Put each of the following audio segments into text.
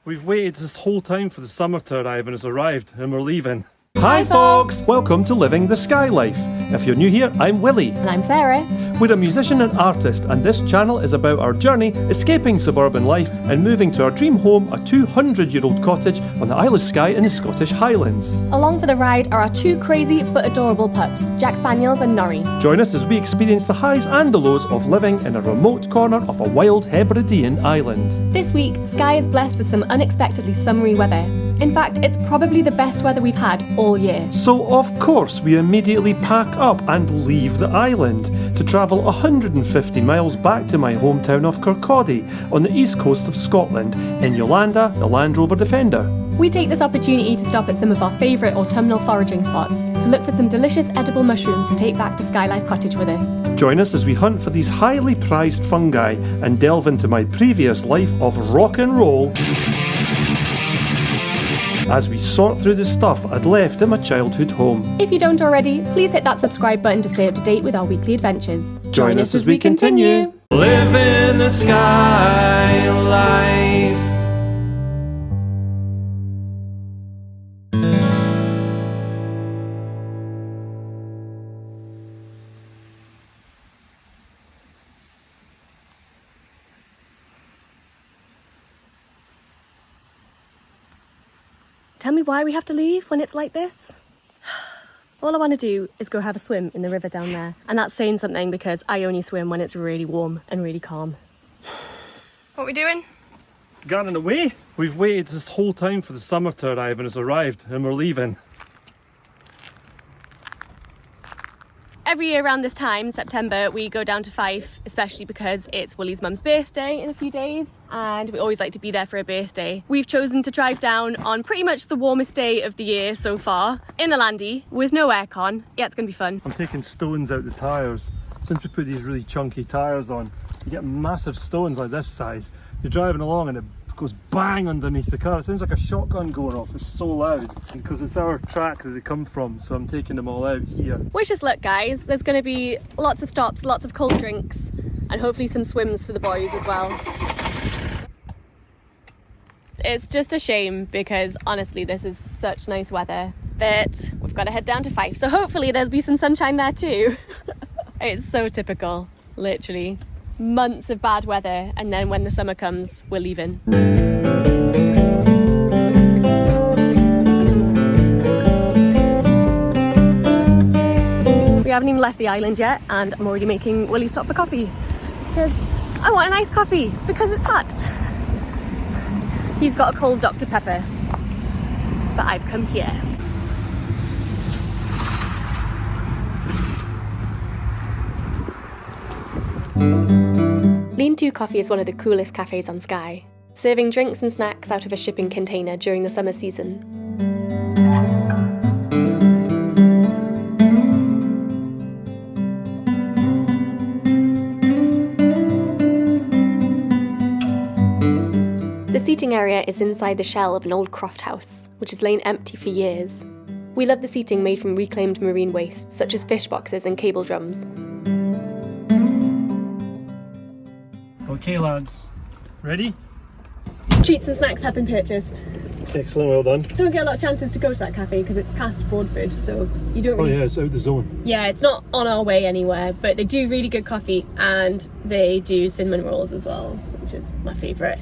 We've waited this whole time for the summer to arrive and it's arrived and we're leaving. Hi folks! Welcome to Living the Skye Life. If you're new here, I'm Willie. And I'm Sarah. We're a musician and artist, and this channel is about our journey escaping suburban life and moving to our dream home, a 200-year-old cottage on the Isle of Skye in the Scottish Highlands. Along for the ride are our two crazy but adorable pups, Jack Spaniels and Nori. Join us as we experience the highs and the lows of living in a remote corner of a wild Hebridean island. This week, Skye is blessed with some unexpectedly summery weather. In fact, it's probably the best weather we've had all year. So of course we immediately pack up and leave the island to travel 150 miles back to my hometown of Kirkcaldy on the east coast of Scotland in Yolanda, the Land Rover Defender. We take this opportunity to stop at some of our favourite autumnal foraging spots to look for some delicious edible mushrooms to take back to Skye Life Cottage with us. Join us as we hunt for these highly prized fungi and delve into my previous life of rock and roll as we sort through the stuff I'd left in my childhood home. If you don't already, please hit that subscribe button to stay up to date with our weekly adventures. Join us as we continue. Living the Skye Life. Tell me why we have to leave when it's like this? All I want to do is go have a swim in the river down there. And that's saying something because I only swim when it's really warm and really calm. What are we doing? Gone away. We've waited this whole time for the summer to arrive and it's arrived and we're leaving. Every year around this time, September, we go down to Fife, especially because it's Willie's mum's birthday in a few days, and we always like to be there for her birthday. We've chosen to drive down on pretty much the warmest day of the year so far, in a landy, with no aircon. Yeah, it's going to be fun. I'm taking stones out the tyres. Since we put these really chunky tyres on, you get massive stones like this size. You're driving along and it goes bang underneath the car. It sounds like a shotgun going off. It's so loud because it's our track that they come from, so I'm taking them all out here. Wish us luck, guys. There's going to be lots of stops, lots of cold drinks, and hopefully some swims for the boys as well. It's just a shame because honestly this is such nice weather that we've got to head down to Fife, so hopefully there'll be some sunshine there too. It's so typical, literally. Months of bad weather, and then when the summer comes, we're leaving. We haven't even left the island yet, and I'm already making Willie stop for coffee because I want an iced coffee because it's hot. He's got a cold Dr. Pepper, but I've come here. Lean To Coffee is one of the coolest cafes on Skye, serving drinks and snacks out of a shipping container during the summer season. The seating area is inside the shell of an old croft house, which has lain empty for years. We love the seating made from reclaimed marine waste, such as fish boxes and cable drums. Okay lads, ready? Treats and snacks have been purchased. Excellent, well done. Don't get a lot of chances to go to that cafe because it's past Broadford, so you don't Oh really... yeah, it's out the zone. Yeah, it's not on our way anywhere, but they do really good coffee and they do cinnamon rolls as well, which is my favourite.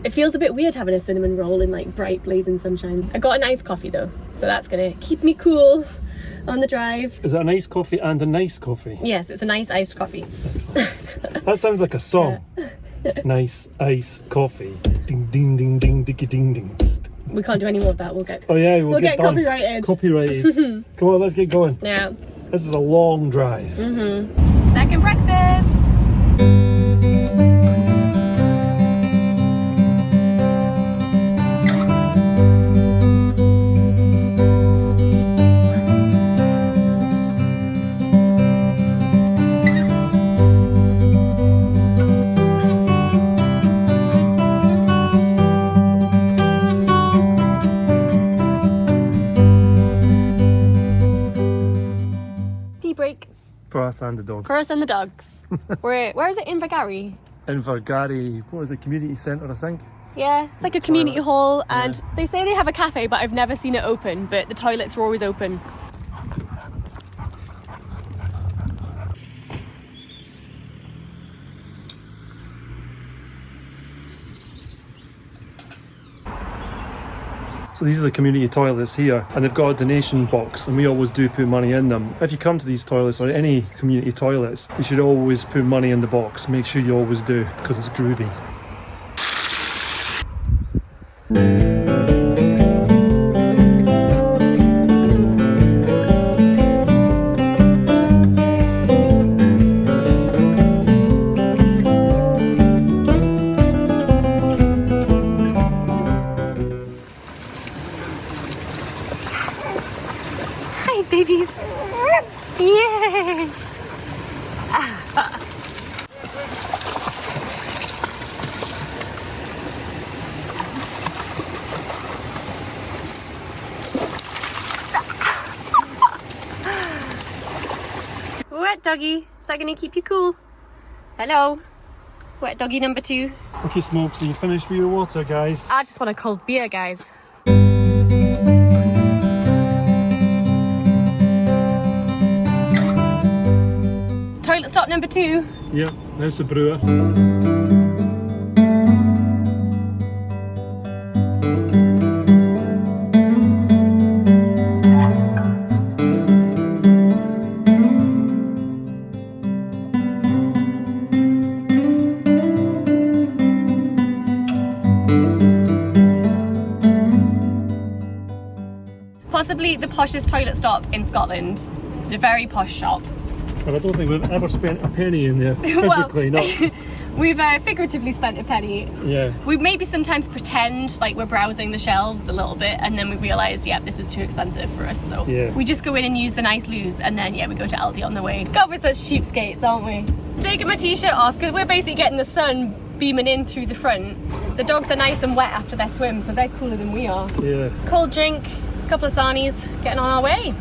It feels a bit weird having a cinnamon roll in like bright blazing sunshine. I got a nice coffee though, so that's gonna keep me cool on the drive. Is it a nice coffee and a nice coffee? Yes, it's a nice iced coffee. That sounds like a song. Nice ice coffee. Ding ding ding ding diggy ding ding. We can't do any more of that. We'll get. Oh yeah, we'll get done. copyrighted. Copyrighted. Come on, let's get going. Yeah. This is a long drive. Second breakfast. Break. For us and the dogs. For us and the dogs. Where is it? Invergary? Invergary, what was it, community centre I think? Yeah, it's like a community Toilets, hall, and they say they have a cafe, but I've never seen it open, but the toilets are always open. So these are the community toilets here, and they've got a donation box, and we always do put money in them. If you come to these toilets or any community toilets, you should always put money in the box. Make sure you always do, because it's groovy. Babies. Yes. Wet doggy. Is that going to keep you cool? Hello. Wet doggy number 2. Okay, Smokes, are you finished with your water, guys? I just want a cold beer, guys. Toilet stop number 2. Yep, there's the brewer. Possibly the poshest toilet stop in Scotland. A very posh shop. But I don't think we've ever spent a penny in there, physically, Well, not. We've figuratively spent a penny. Yeah. We maybe sometimes pretend like we're browsing the shelves a little bit, and then we realise, yeah, this is too expensive for us. So Yeah. we just go in and use the nice loos, and then yeah, we go to Aldi on the way. God, we're such cheapskates, aren't we? Taking my t-shirt off because we're basically getting the sun beaming in through the front. The dogs are nice and wet after their swim, so they're cooler than we are. Yeah. Cold drink, a couple of sarnies, getting on our way.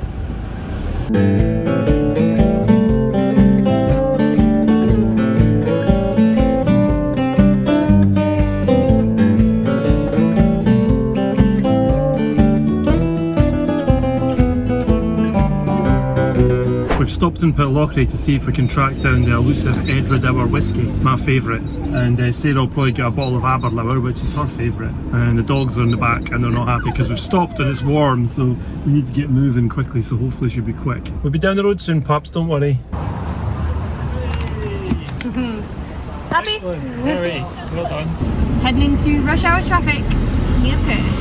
We've stopped in Pitlochry to see if we can track down the elusive Edred Hour whiskey, my favourite. And Sarah will probably get a bottle of Aberlour, which is her favourite. And the dogs are in the back and they're not happy because we've stopped and it's warm, so we need to get moving quickly, so hopefully she'll be quick. We'll be down the road soon, pups, don't worry. Happy? Very well done. Heading into rush hour traffic near Perth.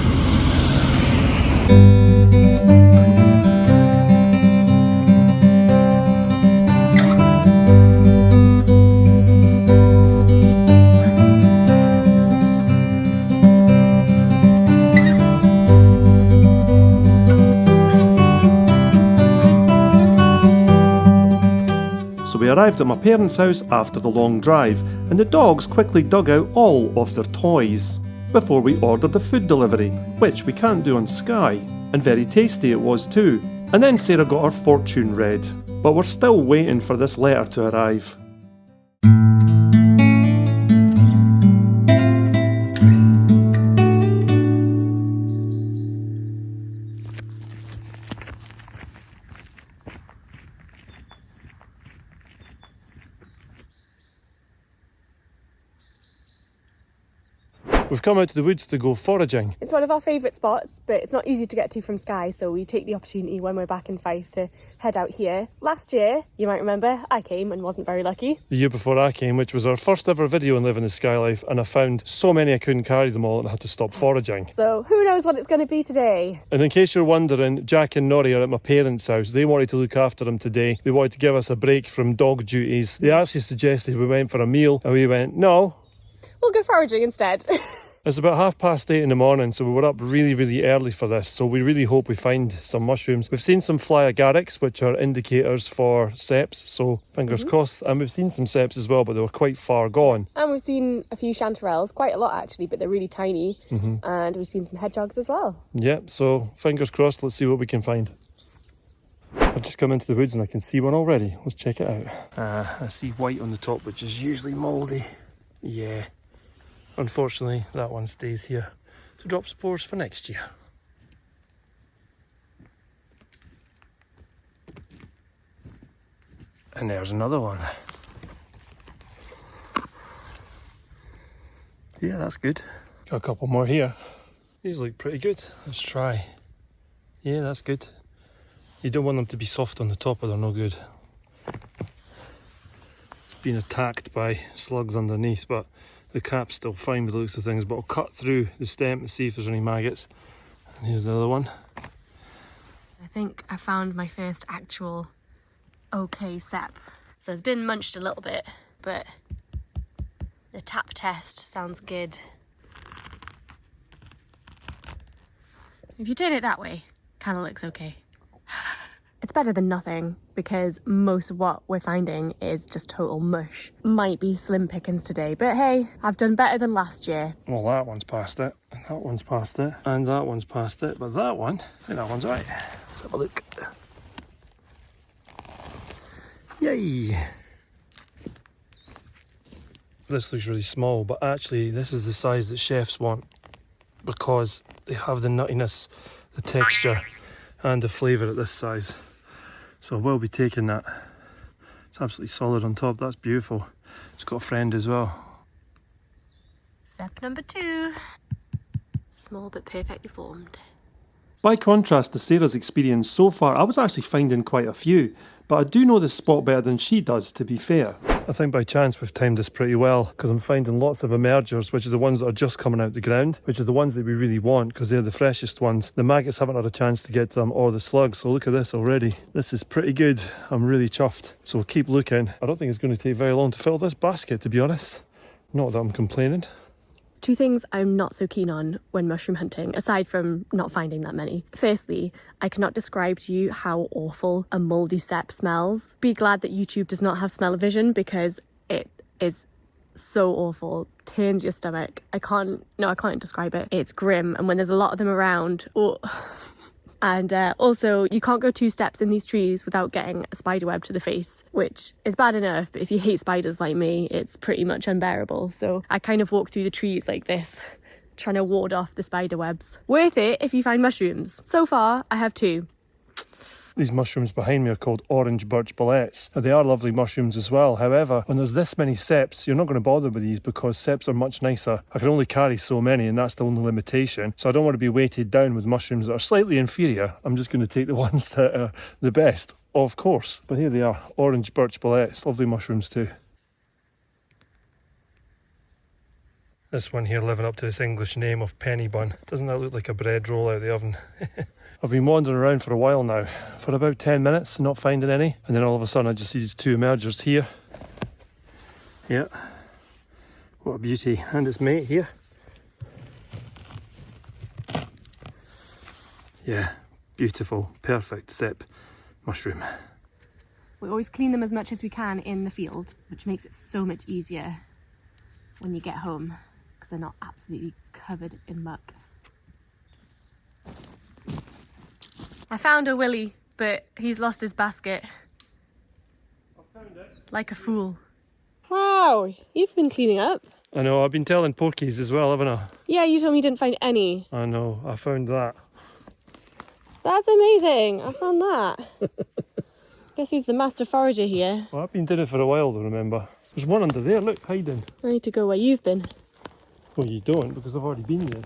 We arrived at my parents' house after the long drive, and the dogs quickly dug out all of their toys before we ordered the food delivery, which we can't do on Skye, and very tasty it was too. And then Sarah got her fortune read, but we're still waiting for this letter to arrive. We've come out to the woods to go foraging. It's one of our favourite spots, but it's not easy to get to from Skye, so we take the opportunity when we're back in Fife to head out here. Last year, you might remember, I came and wasn't very lucky. The year before I came, which was our first ever video on living the Skye life, and I found so many I couldn't carry them all and I had to stop foraging. So who knows what it's going to be today? And in case you're wondering, Jack and Nori are at my parents' house. They wanted to look after them today. They wanted to give us a break from dog duties. They actually suggested we went for a meal, and we went, no. We'll go foraging instead. It's about 8:30 in the morning, so we were up really early for this, so we really hope we find some mushrooms. We've seen some fly agarics, which are indicators for ceps, so fingers crossed. And we've seen some ceps as well, but they were quite far gone. And we've seen a few chanterelles, quite a lot actually, but they're really tiny. And we've seen some hedgehogs as well. Yeah, so fingers crossed, let's see what we can find. I've just come into the woods and I can see one already. Let's check it out. I see white on the top, which is usually mouldy. Yeah. Unfortunately, that one stays here to drop spores for next year. And there's another one. Yeah, that's good. Got a couple more here. These look pretty good. Let's try. Yeah, that's good. You don't want them to be soft on the top or they're no good. It's been attacked by slugs underneath, but the cap's still fine with the looks of things. But I'll cut through the stem to see if there's any maggots. And here's the other one. I think I found my first actual okay cep. So it's been munched a little bit, but the tap test sounds good. If you turn it that way, kind of looks okay. It's better than nothing because most of what we're finding is just total mush. Might be slim pickings today, but hey, I've done better than last year. Well, that one's past it, and that one's past it, and that one's past it, but that one, I think that one's right. Let's have a look. Yay! This looks really small, but actually this is the size that chefs want because they have the nuttiness, the texture and the flavour at this size. So I will be taking that. It's absolutely solid on top, that's beautiful. It's got a friend as well. Cep number 2. Small but perfectly formed. By contrast to Sarah's experience so far, I was actually finding quite a few, but I do know this spot better than she does, to be fair. I think by chance we've timed this pretty well, because I'm finding lots of emergers, which are the ones that are just coming out the ground, which are the ones that we really want, because they're the freshest ones. The maggots haven't had a chance to get to them, or the slugs, so look at this already. This is pretty good. I'm really chuffed. So we'll keep looking. I don't think it's going to take very long to fill this basket, to be honest. Not that I'm complaining. 2 things I'm not so keen on when mushroom hunting, aside from not finding that many. Firstly, I cannot describe to you how awful a mouldy cep smells. Be glad that YouTube does not have smell-o-vision because it is so awful. Turns your stomach. I can't describe it. It's grim, and when there's a lot of them around, oh. And also, you can't go 2 steps in these trees without getting a spider web to the face, which is bad enough, but if you hate spiders like me, it's pretty much unbearable. So I kind of walk through the trees like this, trying to ward off the spider webs. Worth it if you find mushrooms. So far, I have 2. These mushrooms behind me are called orange birch bullets. Now, they are lovely mushrooms as well. However, when there's this many ceps, you're not going to bother with these because ceps are much nicer. I can only carry so many, and that's the only limitation. So I don't want to be weighted down with mushrooms that are slightly inferior. I'm just going to take the ones that are the best, of course. But here they are, orange birch bullets. Lovely mushrooms too. This one here living up to its English name of penny bun. Doesn't that look like a bread roll out of the oven? I've been wandering around for a while now, for about 10 minutes, not finding any. And then all of a sudden I just see these 2 emergers here. Yeah, what a beauty. And its mate here. Yeah, beautiful, perfect cep mushroom. We always clean them as much as we can in the field, which makes it so much easier when you get home, because they're not absolutely covered in muck. I found a Willie, but he's lost his basket. I found it. Like a fool. Wow, you've been cleaning up. I know, I've been telling porkies as well, haven't I? Yeah, you told me you didn't find any. I know, I found that. That's amazing, I found that. Guess he's the master forager here. Well, I've been doing it for a while though, remember. There's one under there, look, hiding. I need to go where you've been. Well, you don't, because I've already been there.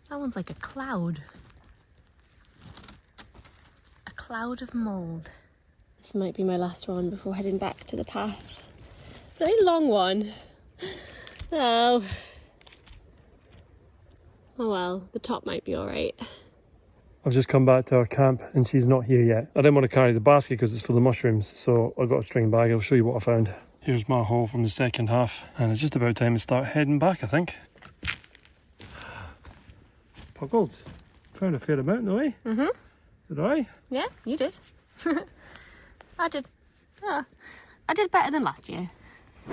That one's like a cloud. A cloud of mould. This might be my last one before heading back to the path. Very long one. Oh. Oh well, the top might be alright. I've just come back to our camp and she's not here yet. I didn't want to carry the basket because it's full of mushrooms, so I got a string bag. I'll show you what I found. Here's my haul from the second half, and it's just about time to start heading back, I think. Puggles. Found a fair amount, no eh? Mm-hmm. Did I? Yeah, you did. I did. Yeah, I did better than last year.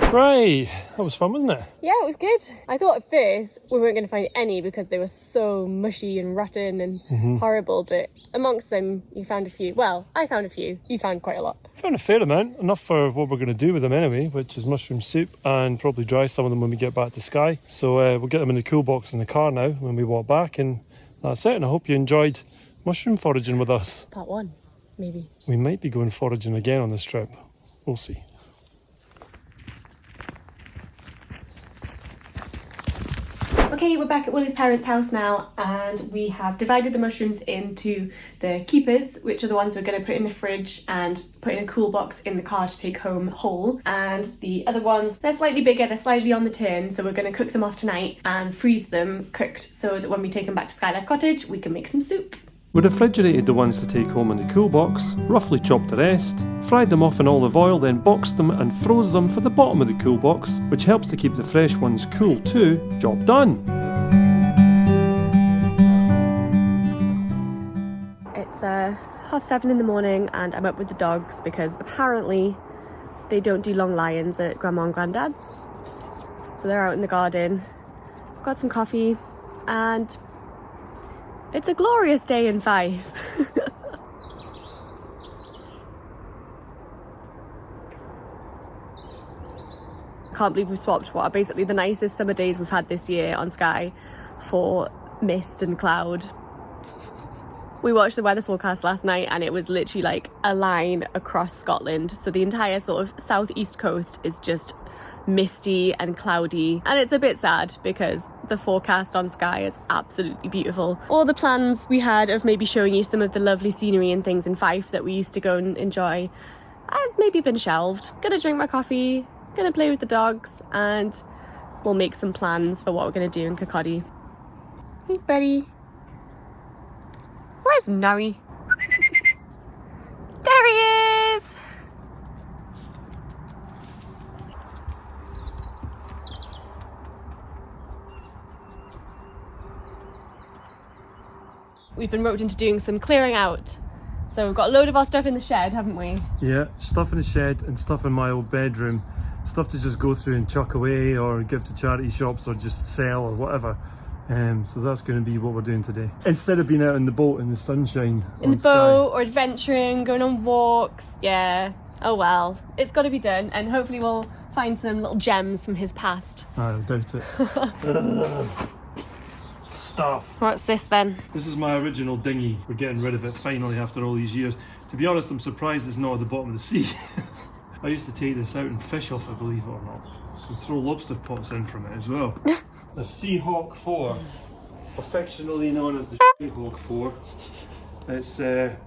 Right, that was fun, wasn't it? Yeah, it was good. I thought at first we weren't going to find any because they were so mushy and rotten and horrible, but amongst them you found a few. Well, I found a few. You found quite a lot. I found a fair amount, enough for what we're going to do with them anyway, which is mushroom soup, and probably dry some of them when we get back to Skye. So we'll get them in the cool box in the car now when we walk back, and that's it. And I hope you enjoyed mushroom foraging with us. Part 1, maybe. We might be going foraging again on this trip. We'll see. Okay, we're back at Willie's parents' house now, and we have divided the mushrooms into the keepers, which are the ones we're going to put in the fridge and put in a cool box in the car to take home whole. And the other ones, they're slightly bigger, they're slightly on the turn, so we're going to cook them off tonight and freeze them cooked so that when we take them back to Skye Life Cottage, we can make some soup. We refrigerated the ones to take home in the cool box, roughly chopped the rest, fried them off in olive oil, then boxed them and froze them for the bottom of the cool box, which helps to keep the fresh ones cool too. Job done! It's 7:30 in the morning and I'm up with the dogs because apparently they don't do long lie-ins at Grandma and Granddad's. So they're out in the garden. I've got some coffee and it's a glorious day in Fife. I can't believe we've swapped what are basically the nicest summer days we've had this year on Skye for mist and cloud. We watched the weather forecast last night and it was literally like a line across Scotland. So the entire sort of southeast coast is just misty and cloudy, and it's a bit sad because the forecast on Skye is absolutely beautiful. All the plans we had of maybe showing you some of the lovely scenery and things in Fife that we used to go and enjoy has maybe been shelved. Gonna drink my coffee, gonna play with the dogs, and we'll make some plans for what we're gonna do in Kirkcaldy. Hey buddy, where's Nori? There he is! We've been roped into doing some clearing out. So we've got a load of our stuff in the shed, haven't we? Yeah, stuff in the shed and stuff in my old bedroom. Stuff to just go through and chuck away or give to charity shops or just sell or whatever. So that's going to be what we're doing today. Instead of being out in the boat in the sunshine. In the boat or adventuring, going on walks. Yeah. Oh well, it's got to be done, and hopefully we'll find some little gems from his past. I doubt it. Stuff. What's this then? This is my original dinghy. We're getting rid of it finally after all these years. To be honest, I'm surprised it's not at the bottom of the sea. I used to take this out and fish off it, believe it or not. And throw lobster pots in from it as well. The Seahawk 4, affectionately known as the Seahawk 4. It's a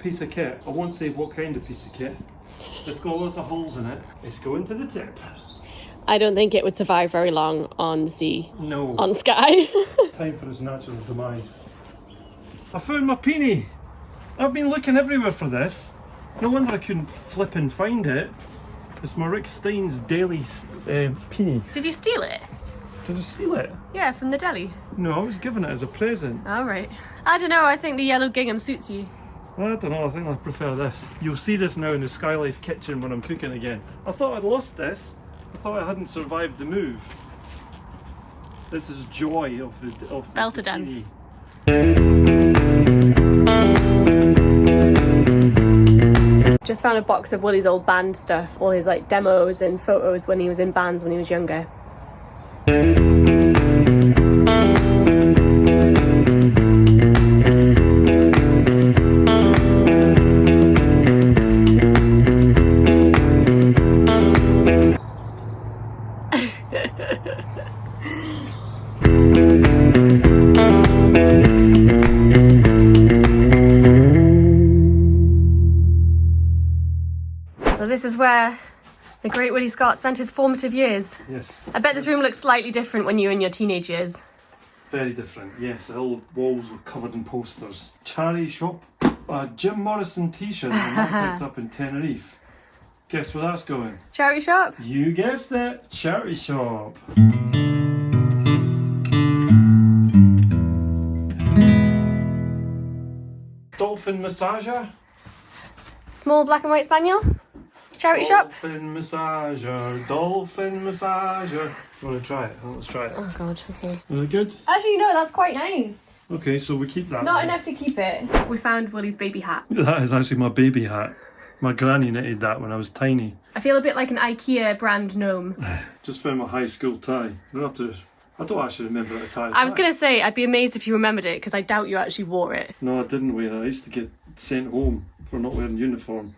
piece of kit. I won't say what kind of piece of kit. It's got lots of holes in it. It's going to the tip. I don't think it would survive very long on the sea. No. On Skye. Time for its natural demise. I found my peony. I've been looking everywhere for this. No wonder I couldn't flip and find it. It's my Rick Stein's Daily peony. Did you steal it? Did I steal it? Yeah, from the deli. No, I was given it as a present. All right. I don't know, I think the yellow gingham suits you. I don't know, I think I prefer this. You'll see this now in the Skye Life kitchen when I'm cooking again. I thought I'd lost this. I thought I hadn't survived the move. This is joy of the Belter dance. Just found a box of Willie's old band stuff, all his like demos and photos when he was in bands when he was younger. Well, this is where the great Willie Scott spent his formative years. Yes. I bet this room looks slightly different when you were in your teenage years. Very different, yes. The whole walls were covered in posters. Charity shop, a Jim Morrison t-shirt that I picked up in Tenerife. Guess where that's going? Charity shop? You guessed it, charity shop. Dolphin massager. Small black and white spaniel? charity shop. Dolphin massager, dolphin massager. You want to try it? Let's try it. Oh god, okay. Is it good? Actually, no, that's quite nice. Okay, so we keep that. Not enough to keep it. We found Willie's baby hat. That is actually my baby hat. My granny knitted that when I was tiny. I feel a bit like an IKEA brand gnome. Just found my high school tie. I don't actually remember that tie. I was going to say, I'd be amazed if you remembered it, because I doubt you actually wore it. No, I didn't wear it. I used to get sent home for not wearing uniform.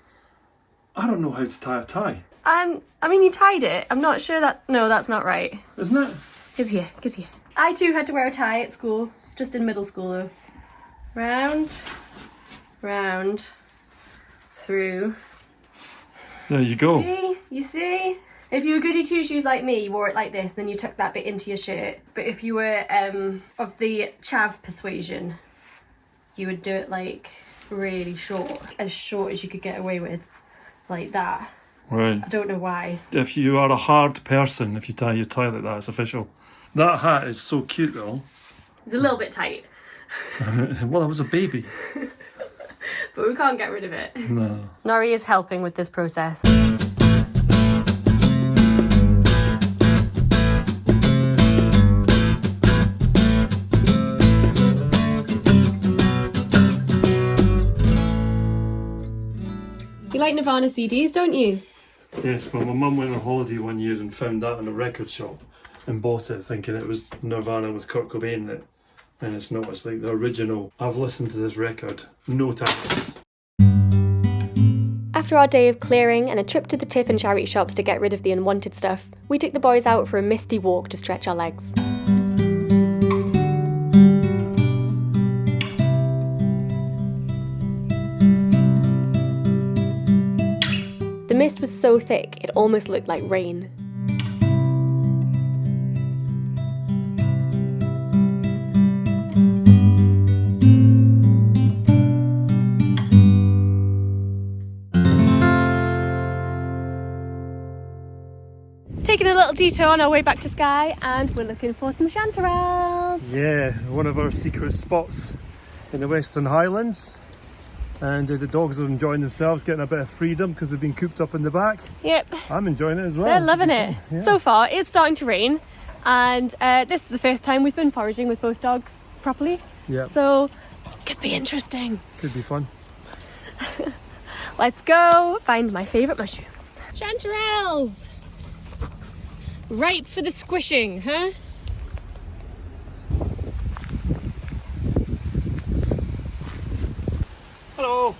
I don't know how to tie a tie. I mean, you tied it. I'm not sure that... No, that's not right. Isn't it? Gives here. I too had to wear a tie at school. Just in middle school though. Round, round, through. There you go. See? You see? If you were goody two shoes like me, you wore it like this, then you tucked that bit into your shirt. But if you were of the chav persuasion, you would do it like really short as you could get away with, like that. Right. I don't know why. If you are a hard person, if you tie your tie like that, it's official. That hat is so cute though. It's a little bit tight. Well, I was a baby. But we can't get rid of it. No. Nori is helping with this process. You like Nirvana CDs, don't you? Yes, well, my mum went on holiday one year and found that in a record shop and bought it thinking it was Nirvana with Kurt Cobain in it. And it's not, it's like the original. I've listened to this record, no times. After our day of clearing and a trip to the tip and charity shops to get rid of the unwanted stuff, we took the boys out for a misty walk to stretch our legs. The mist was so thick, it almost looked like rain. Taking a little detour on our way back to Skye, and we're looking for some chanterelles. Yeah, one of our secret spots in the Western Highlands. And the dogs are enjoying themselves, getting a bit of freedom because they've been cooped up in the back. Yep. I'm enjoying it as well. They're loving it. Yeah. So far, it's starting to rain, and this is the first time we've been foraging with both dogs properly. Yeah. So, could be interesting. Could be fun. Let's go find my favourite mushrooms. Chanterelles! Right for the squishing, huh? Hello!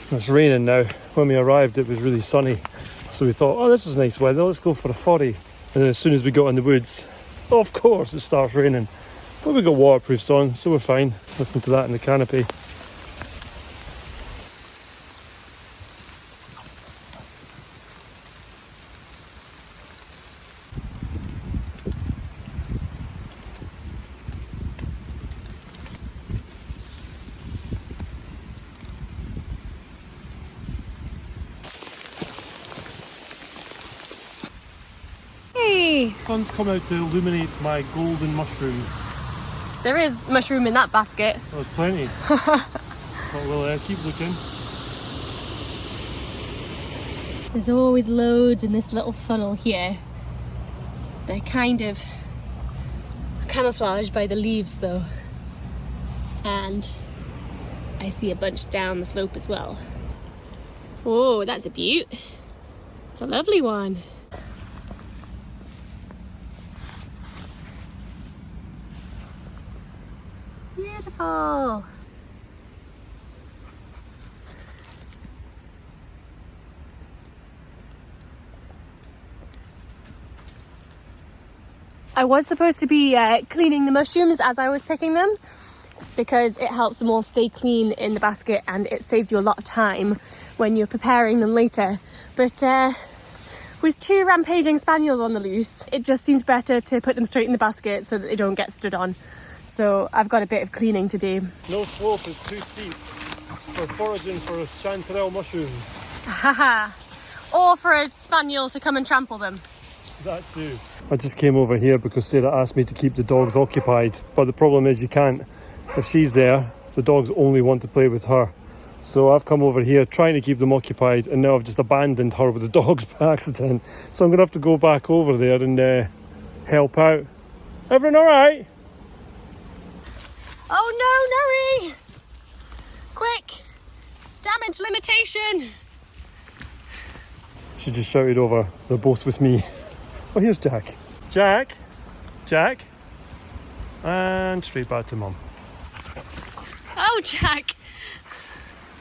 It's raining now. When we arrived it was really sunny, so we thought, oh, this is nice weather, let's go for a 40. And then as soon as we got in the woods, of course it starts raining. But we got waterproofs on, so we're fine. Listen to that in the canopy. Hey! The sun's come out to illuminate my golden mushroom. There is mushroom in that basket. Oh, there's plenty. But we'll keep looking. There's always loads in this little funnel here. They're kind of camouflaged by the leaves though. And I see a bunch down the slope as well. Oh, that's a beaut. It's a lovely one. Beautiful. I was supposed to be cleaning the mushrooms as I was picking them because it helps them all stay clean in the basket and it saves you a lot of time when you're preparing them later. But with two rampaging spaniels on the loose, it just seems better to put them straight in the basket so that they don't get stood on. So I've got a bit of cleaning to do. No slope is too steep for foraging for chanterelle mushrooms. Haha. Or for a spaniel to come and trample them. That too. I just came over here because Sarah asked me to keep the dogs occupied, but the problem is you can't. If she's there, the dogs only want to play with her. So I've come over here trying to keep them occupied, and now I've just abandoned her with the dogs by accident. So I'm going to have to go back over there and help out. Everyone all right? Oh no, Nori! Quick! Damage limitation! She just shouted over, they're both with me. Oh, here's Jack. Jack! Jack! And straight back to Mum. Oh, Jack!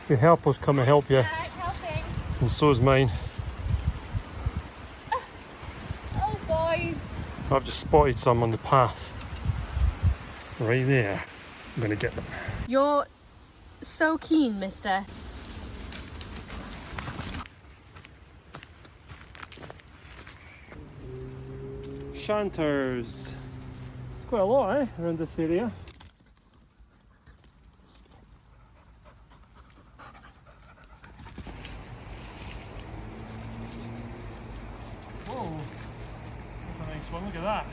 Your helper's come to help you, Jack, helping. and so's mine. Oh, boys. I've just spotted some on the path. Right there. I'm going to get them. You're so keen, mister. Shanters. Quite a lot, eh, around this area. Whoa, that's a nice one, look at that.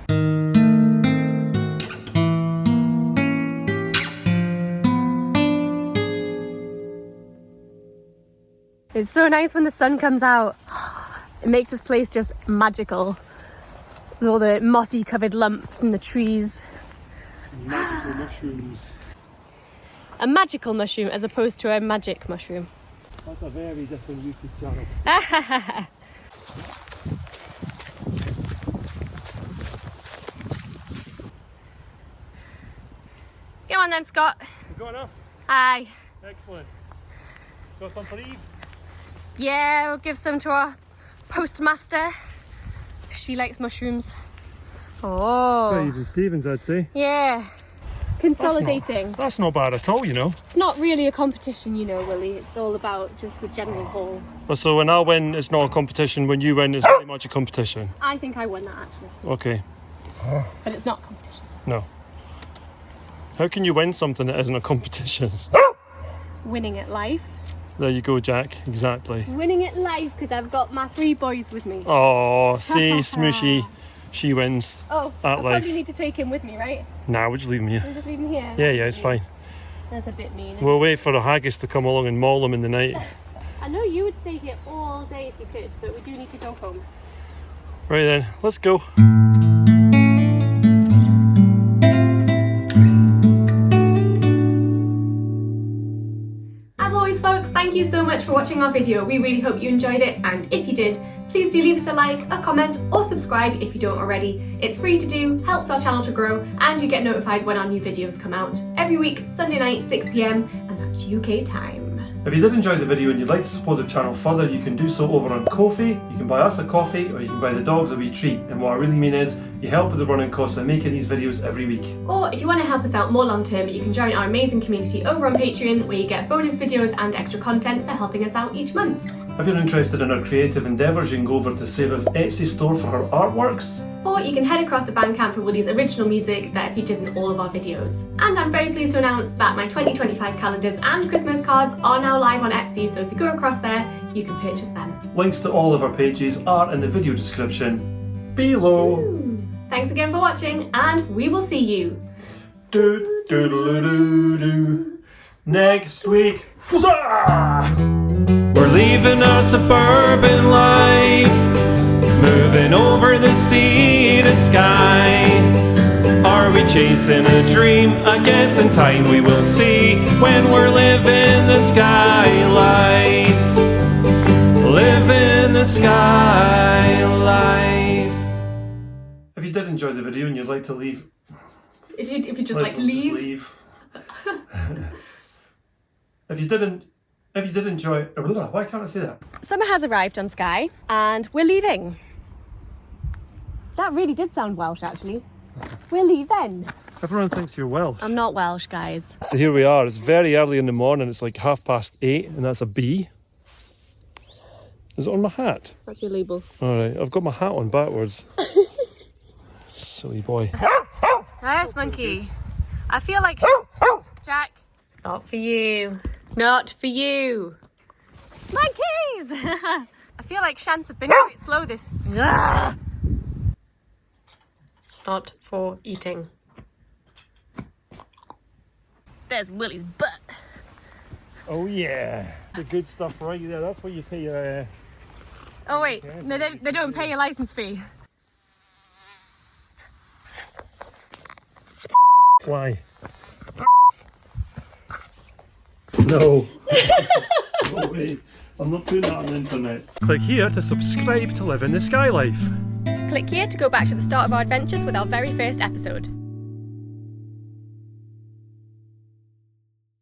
It's so nice when the sun comes out. It makes this place just magical. With all the mossy covered lumps and the trees. Magical mushrooms. A magical mushroom as opposed to a magic mushroom. That's a very different YouTube channel. Go on then, Scott. You got enough? Aye. Excellent. Got some for Eve? Yeah, we'll give some to our postmaster. She likes mushrooms. Oh. Even Stevens, I'd say. Yeah. Consolidating. That's not bad at all, you know. It's not really a competition, you know, Willie. It's all about just the general haul. So when I win, it's not a competition. When you win, it's very much a competition. I think I won that, actually. Okay. But it's not a competition. No. How can you win something that isn't a competition? Winning at life. There you go, Jack. Exactly. Winning at life because I've got my 3 boys with me. Oh, see, Smooshy. She wins. Oh, at I life. probably need to take him with me, right? Nah, we'll just leave him here. I'll just leave him here. Yeah, it's fine. That's a bit mean. We'll wait for the haggis to come along and maul him in the night. I know you would stay here all day if you could, but we do need to go home. Right then, let's go. As always, folks, thank you so much for watching our video. We really hope you enjoyed it, and if you did, please do leave us a like, a comment, or subscribe if you don't already. It's free to do, helps our channel to grow, and you get notified when our new videos come out. Every week, Sunday night, 6 PM, and that's UK time. If you did enjoy the video and you'd like to support the channel further, you can do so over on Ko-fi. You can buy us a coffee, or you can buy the dogs a wee treat. And what I really mean is, you help with the running costs of making these videos every week. Or if you want to help us out more long term, you can join our amazing community over on Patreon, where you get bonus videos and extra content for helping us out each month. If you're interested in our creative endeavours, you can go over to Sarah's Etsy store for her artworks. Or you can head across to Bandcamp for Willie's original music that features in all of our videos. And I'm very pleased to announce that my 2025 calendars and Christmas cards are now live on Etsy, so if you go across there, you can purchase them. Links to all of our pages are in the video description below. Thanks again for watching, and we will see you next week. Huzzah! We're leaving our suburban life, moving over the sea to Skye. Are we chasing a dream? I guess in time we will see, when we're living the Skye life. Living the Skye life. If you did enjoy the video and you'd like to leave, If you just like to leave. If you did enjoy, why can't I say that? Summer has arrived on Skye, and we're leaving. That really did sound Welsh, actually. We're leaving. Everyone thinks you're Welsh. I'm not Welsh, guys. So here we are. It's very early in the morning. It's like 8:30, and that's a B. Is it on my hat? That's your label. All right, I've got my hat on backwards. Silly boy. Yes, monkey. I feel like Jack. It's not for you. Not for you. Monkeys! I feel like shants have been quite slow this. Ugh. Not for eating. There's Willie's butt. Oh yeah, the good stuff right there. That's where you pay your... Oh wait, no, they don't pay a licence fee. Fly. No. No way. I'm not putting that on the internet. Click here to subscribe to live in the Skye life. Click here to go back to the start of our adventures with our very first episode.